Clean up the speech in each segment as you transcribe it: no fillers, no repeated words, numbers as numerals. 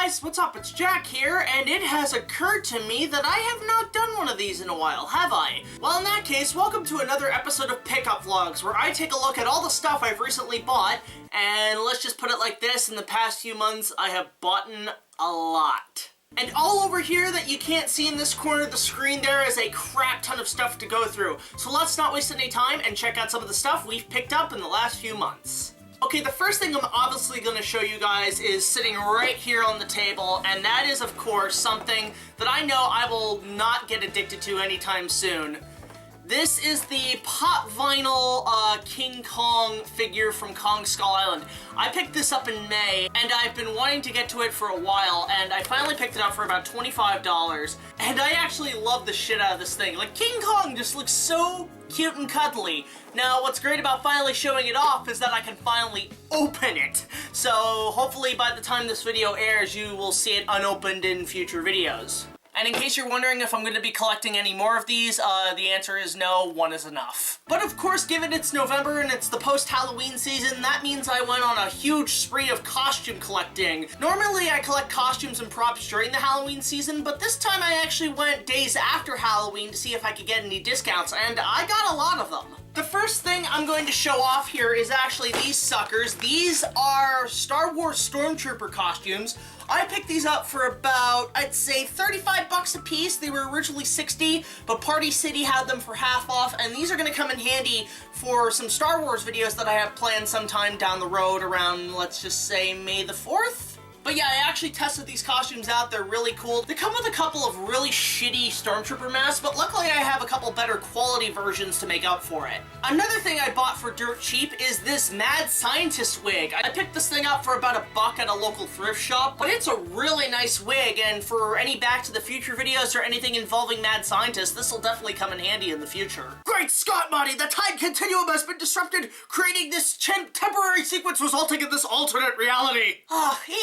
guys, what's up? It's Jack here, and it has occurred to me that I have not done one of these in a while, have I? Well, in that case, welcome to another episode of Pickup Vlogs, where I take a look at all the stuff I've recently bought, and let's just put it like this, in the past few months, I have bought a lot. And all over here that you can't see in this corner of the screen, there is a crap ton of stuff to go through. So let's not waste any time and check out some of the stuff we've picked up in the last few months. Okay, the first thing I'm obviously going to show you guys is sitting right here on the table, and that is, of course, something that I know I will not get addicted to anytime soon. This is the pop vinyl King Kong figure from Kong Skull Island. I picked this up in May, and I've been wanting to get to it for a while, and I finally picked it up for about $25, and I actually love the shit out of this thing. Like, King Kong just looks so cute and cuddly. Now, what's great about finally showing it off is that I can finally open it. So, hopefully by the time this video airs, you will see it unopened in future videos. And in case you're wondering if I'm going to be collecting any more of these, the answer is no, one is enough. But of course, given it's November and it's the post-Halloween season, that means I went on a huge spree of costume collecting. Normally, I collect costumes and props during the Halloween season, but this time I actually went days after Halloween to see if I could get any discounts, and I got a lot of them. The first thing I'm going to show off here is actually these suckers. These are Star Wars Stormtrooper costumes. I picked these up for about, I'd say, 35 bucks a piece. They were originally 60, but Party City had them for half off, and these are going to come in handy for some Star Wars videos that I have planned sometime down the road around, let's just say, May the 4th? But yeah, I actually tested these costumes out. They're really cool. They come with a couple of really shitty Stormtrooper masks, but luckily I have a couple better quality versions to make up for it. Another thing I bought for dirt cheap is this Mad Scientist wig. I picked this thing up for about $1 at a local thrift shop, but it's a really nice wig, and for any Back to the Future videos or anything involving Mad Scientist, this will definitely come in handy in the future. Great Scott, Marty! The time continuum has been disrupted, creating this temporary sequence resulting in this alternate reality.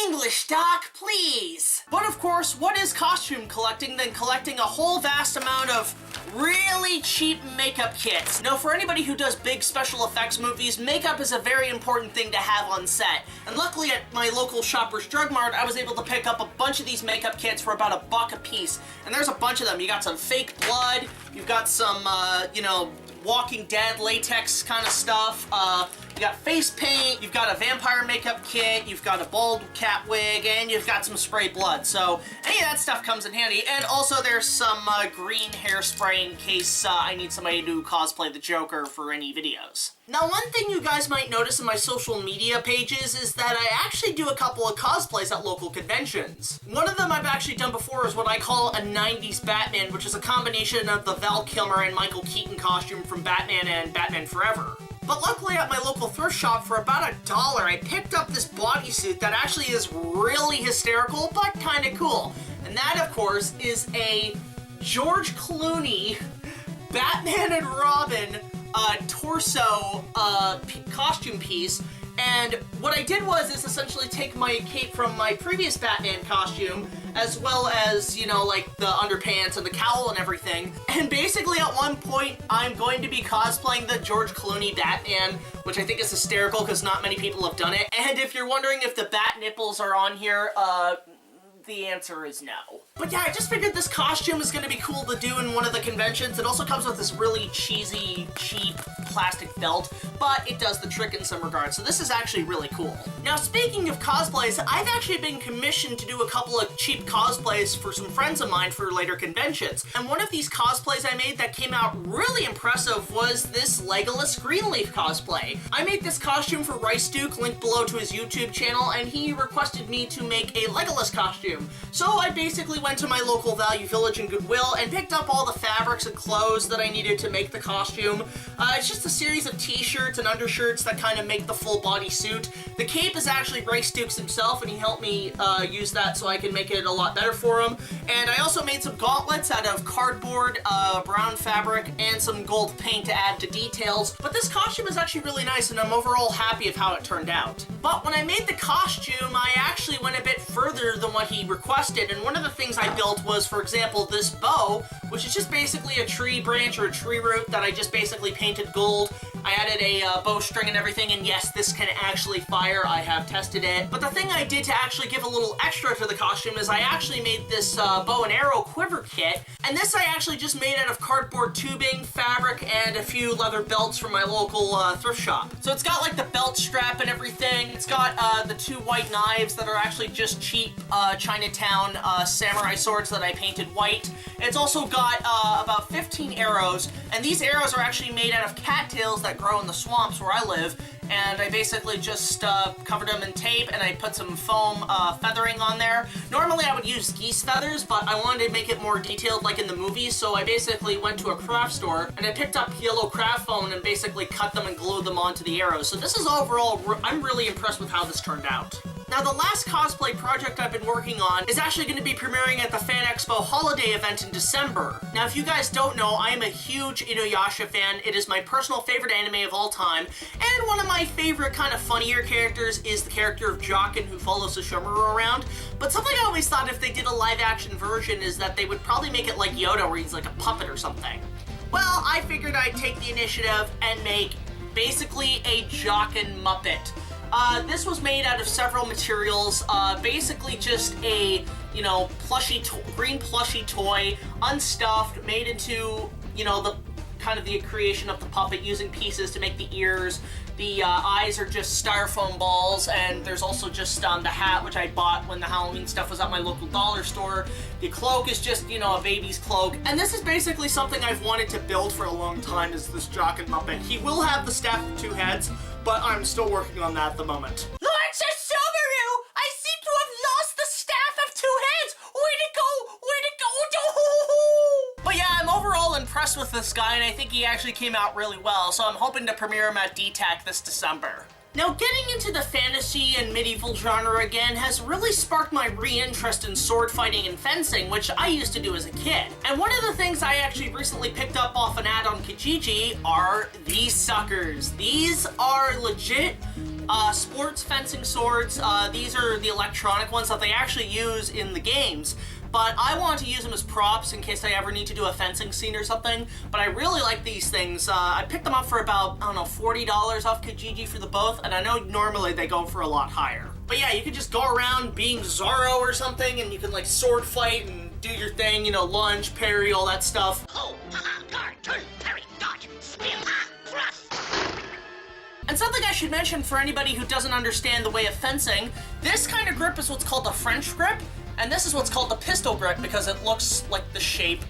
English, Doc, please. But of course, what is costume collecting than collecting a whole vast amount of really cheap makeup kits? Now, for anybody who does big special effects movies, makeup is a very important thing to have on set. And luckily at my local Shoppers Drug Mart, I was able to pick up a bunch of these makeup kits for about $1 a piece. And there's a bunch of them. You got some fake blood, you've got some, you know, Walking Dead latex kind of stuff, you got face paint, you've got a vampire makeup kit, you've got a bald cat wig, and you've got some spray blood. So any of that stuff comes in handy. And also there's some green hairspray in case I need somebody to cosplay the Joker for any videos. Now, one thing you guys might notice in my social media pages is that I actually do a couple of cosplays at local conventions. One of them I've actually done before is what I call a 90s Batman, which is a combination of the Val Kilmer and Michael Keaton costume from Batman and Batman Forever. But luckily at my local thrift shop for about $1, I picked up this bodysuit that actually is really hysterical, but kind of cool. And that, of course, is a George Clooney Batman and Robin torso costume piece. And what I did was essentially take my cape from my previous Batman costume, as well as, you know, like the underpants and the cowl and everything. And basically at one point, I'm going to be cosplaying the George Clooney Batman, which I think is hysterical because not many people have done it. And if you're wondering if the bat nipples are on here, the answer is no. But yeah, I just figured this costume is going to be cool to do in one of the conventions. It also comes with this really cheesy, cheap plastic belt, but it does the trick in some regards, so this is actually really cool. Now, speaking of cosplays, I've actually been commissioned to do a couple of cheap cosplays for some friends of mine for later conventions. And one of these cosplays I made that came out really impressive was this Legolas Greenleaf cosplay. I made this costume for Rice Duke, linked below to his YouTube channel, and he requested me to make a Legolas costume. So I basically went to my local Value Village and Goodwill and picked up all the fabrics and clothes that I needed to make the costume. It's just a series of t-shirts and undershirts that kind of make the full body suit. The cape is actually Rice Dukes himself, and he helped me use that so I can make it a lot better for him. And I also made some gauntlets out of cardboard, brown fabric, and some gold paint to add to details. But this costume is actually really nice, and I'm overall happy of how it turned out. But when I made the costume, I actually went a bit further than what he requested, and one of the things I built was, for example, this bow, which is just basically a tree branch or a tree root that I just basically painted gold. I added a bowstring and everything, and yes, this can actually fire. I have tested it. But the thing I did to actually give a little extra to the costume is I actually made this bow and arrow quiver kit, and this I actually just made out of cardboard tubing, fabric, and a few leather belts from my local thrift shop. So it's got like the belt strap and everything. It's got the 2 white knives that are actually just cheap Chinatown samurai swords that I painted white. It's also got about 15 arrows, and these arrows are actually made out of cattails that grow in the swamps where I live, and I basically just covered them in tape, and I put some foam feathering on there. Normally I would use geese feathers, but I wanted to make it more detailed like in the movies, so I basically went to a craft store, and I picked up yellow craft foam and basically cut them and glued them onto the arrows. So this is overall, I'm really impressed with how this turned out. Now, the last cosplay project I've been working on is actually going to be premiering at the Fan Expo holiday event in December. Now, if you guys don't know, I am a huge Inuyasha fan. It is my personal favorite anime of all time, and one of my favorite kind of funnier characters is the character of Jockin, who follows Sesshomaru around. But something I always thought if they did a live-action version is that they would probably make it like Yoda, where he's like a puppet or something. Well, I figured I'd take the initiative and make basically a Jockin Muppet. This was made out of several materials, basically just a, you know, green plushy toy, unstuffed, made into, you know, the kind of the creation of the puppet using pieces to make the ears. The eyes are just styrofoam balls, and there's also just the hat, which I bought when the Halloween stuff was at my local dollar store. The cloak is just, you know, a baby's cloak. And this is basically something I've wanted to build for a long time, is this Jockin Muppet. He will have the staff of 2 heads, but I'm still working on that at the moment. Lord Sesshomaru! I seem to have lost the staff of 2 heads! Where'd it go? Where'd it go? But yeah, I'm overall impressed with this guy, and I think he actually came out really well, so I'm hoping to premiere him at DTAC this December. Now, getting into the fantasy and medieval genre again has really sparked my re-interest in sword fighting and fencing, which I used to do as a kid. And one of the things I actually recently picked up off an ad on Kijiji are these suckers. These are legit sports fencing swords. These are the electronic ones that they actually use in the games. But I want to use them as props in case I ever need to do a fencing scene or something. But I really like these things. I picked them up for about, I don't know, $40 off Kijiji for the both, and I know normally they go for a lot higher. But yeah, you can just go around being Zorro or something, and you can like sword fight and do your thing, you know, lunge, parry, all that stuff. Oh, guard, turn, parry, dodge, spin, thrust. And something I should mention for anybody who doesn't understand the way of fencing, this kind of grip is what's called the French grip. And this is what's called the pistol grip because it looks like the shape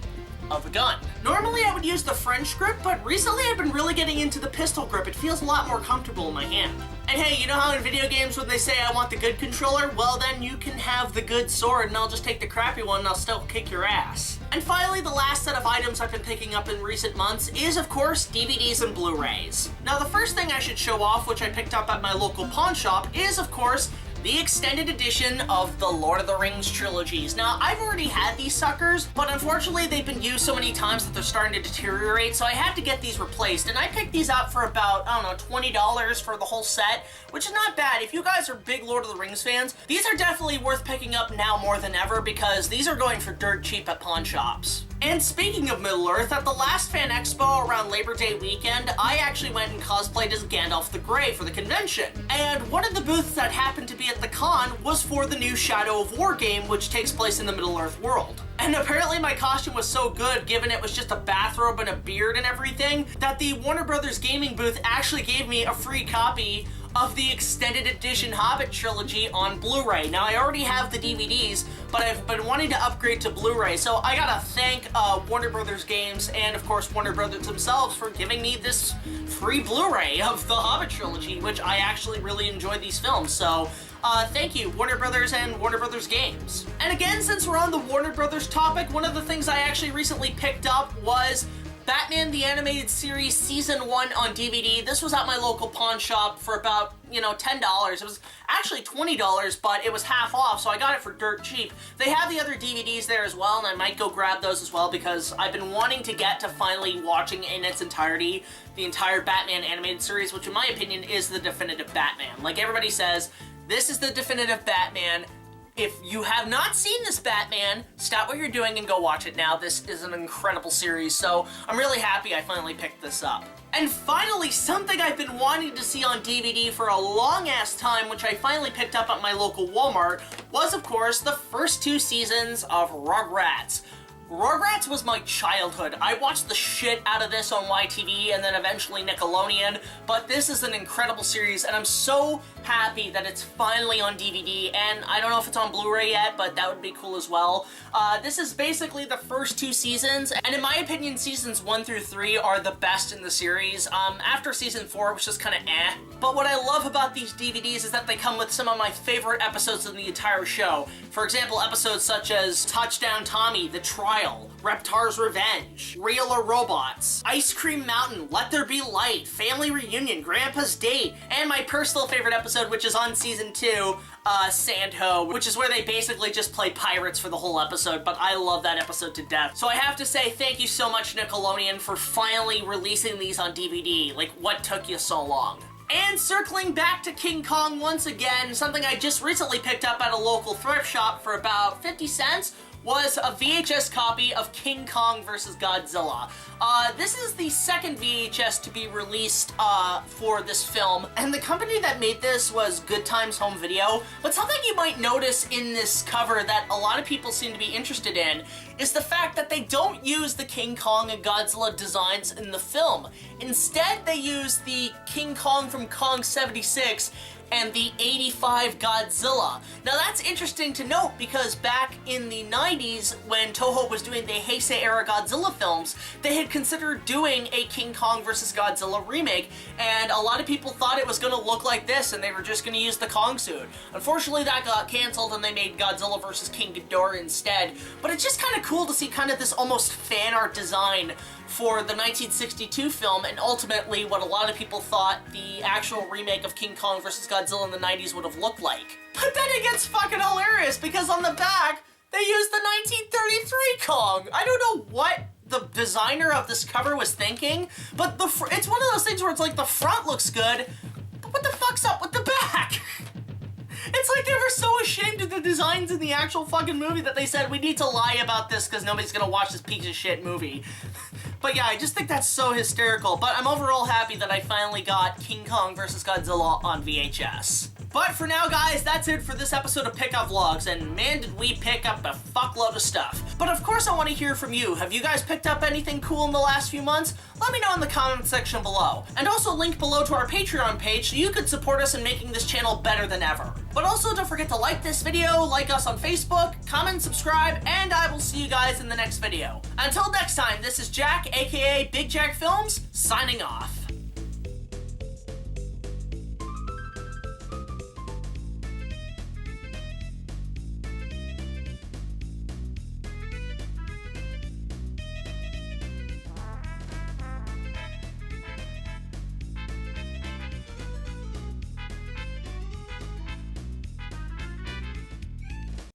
of a gun. Normally I would use the French grip, but recently I've been really getting into the pistol grip. It feels a lot more comfortable in my hand. And hey, you know how in video games when they say I want the good controller? Well, then you can have the good sword and I'll just take the crappy one and I'll still kick your ass. And finally, the last set of items I've been picking up in recent months is, of course, DVDs and Blu-rays. Now, the first thing I should show off, which I picked up at my local pawn shop, is, of course, the extended edition of the Lord of the Rings trilogies. Now, I've already had these suckers, but unfortunately they've been used so many times that they're starting to deteriorate, so I had to get these replaced. And I picked these up for about, I don't know, $20 for the whole set, which is not bad. If you guys are big Lord of the Rings fans, these are definitely worth picking up now more than ever because these are going for dirt cheap at pawn shops. And speaking of Middle-earth, at the last Fan Expo around Labor Day weekend, I actually went and cosplayed as Gandalf the Grey for the convention. And one of the booths that happened to be at the con was for the new Shadow of War game, which takes place in the Middle-earth world. And apparently my costume was so good, given it was just a bathrobe and a beard and everything, that the Warner Brothers gaming booth actually gave me a free copy of the extended edition Hobbit trilogy on Blu-ray. Now, I already have the DVDs, but I've been wanting to upgrade to Blu-ray, so I gotta thank Warner Brothers Games and, of course, Warner Brothers themselves for giving me this free Blu-ray of the Hobbit trilogy, which I actually really enjoyed these films, so thank you, Warner Brothers and Warner Brothers Games. And again, since we're on the Warner Brothers topic, one of the things I actually recently picked up was Batman the Animated Series Season 1 on DVD. This was at my local pawn shop for about, you know, $10. It was actually $20, but it was half off, so I got it for dirt cheap. They have the other DVDs there as well, and I might go grab those as well because I've been wanting to get to finally watching in its entirety the entire Batman animated series, which in my opinion is the definitive Batman. Like everybody says, this is the definitive Batman. If you have not seen this Batman, stop what you're doing and go watch it now. This is an incredible series, so I'm really happy I finally picked this up. And finally, something I've been wanting to see on DVD for a long-ass time, which I finally picked up at my local Walmart, was, of course, the first 2 seasons of Rugrats. Rugrats was my childhood. I watched the shit out of this on YTV and then eventually Nickelodeon, but this is an incredible series and I'm so happy that it's finally on DVD, and I don't know if it's on Blu-ray yet, but that would be cool as well. This is basically the first 2 seasons, and in my opinion, seasons 1 through 3 are the best in the series. After season 4, it was just kind of eh. But what I love about these DVDs is that they come with some of my favorite episodes of the entire show. For example, episodes such as Touchdown Tommy, The Trial, Reptar's Revenge, Real or Robots, Ice Cream Mountain, Let There Be Light, Family Reunion, Grandpa's Date, and my personal favorite episode, which is on season 2, Sandho, which is where they basically just play pirates for the whole episode, but I love that episode to death. So I have to say thank you so much, Nickelodeon, for finally releasing these on DVD. Like, what took you so long? And circling back to King Kong once again, something I just recently picked up at a local thrift shop for about 50 cents was a VHS copy of King Kong vs. Godzilla. This is the second VHS to be released for this film, and the company that made this was Good Times Home Video. But something you might notice in this cover that a lot of people seem to be interested in is the fact that they don't use the King Kong and Godzilla designs in the film. Instead, they use the King Kong from Kong 76 and the 85 Godzilla. Now that's interesting to note because back in the 90s when Toho was doing the Heisei era Godzilla films, they had considered doing a King Kong vs. Godzilla remake, and a lot of people thought it was going to look like this and they were just going to use the Kong suit. Unfortunately that got cancelled and they made Godzilla vs. King Ghidorah instead, but it's just kind of cool to see kind of this almost fan art design for the 1962 film, and ultimately what a lot of people thought the actual remake of King Kong vs. Godzilla in the 90s would have looked like. But then it gets fucking hilarious because on the back, they used the 1933 Kong! I don't know what the designer of this cover was thinking, but it's one of those things where it's like the front looks good, but what the fuck's up with the back? It's like they were so ashamed of the designs in the actual fucking movie that they said, we need to lie about this because nobody's gonna watch this piece of shit movie. But yeah, I just think that's so hysterical. But I'm overall happy that I finally got King Kong vs. Godzilla on VHS. But for now, guys, that's it for this episode of Pickup Vlogs, and man, did we pick up a fuckload of stuff. But of course I want to hear from you. Have you guys picked up anything cool in the last few months? Let me know in the comment section below. And also link below to our Patreon page so you could support us in making this channel better than ever. But also don't forget to like this video, like us on Facebook, comment, subscribe, and I will see you guys in the next video. Until next time, this is Jack, aka BigJackFilms, signing off.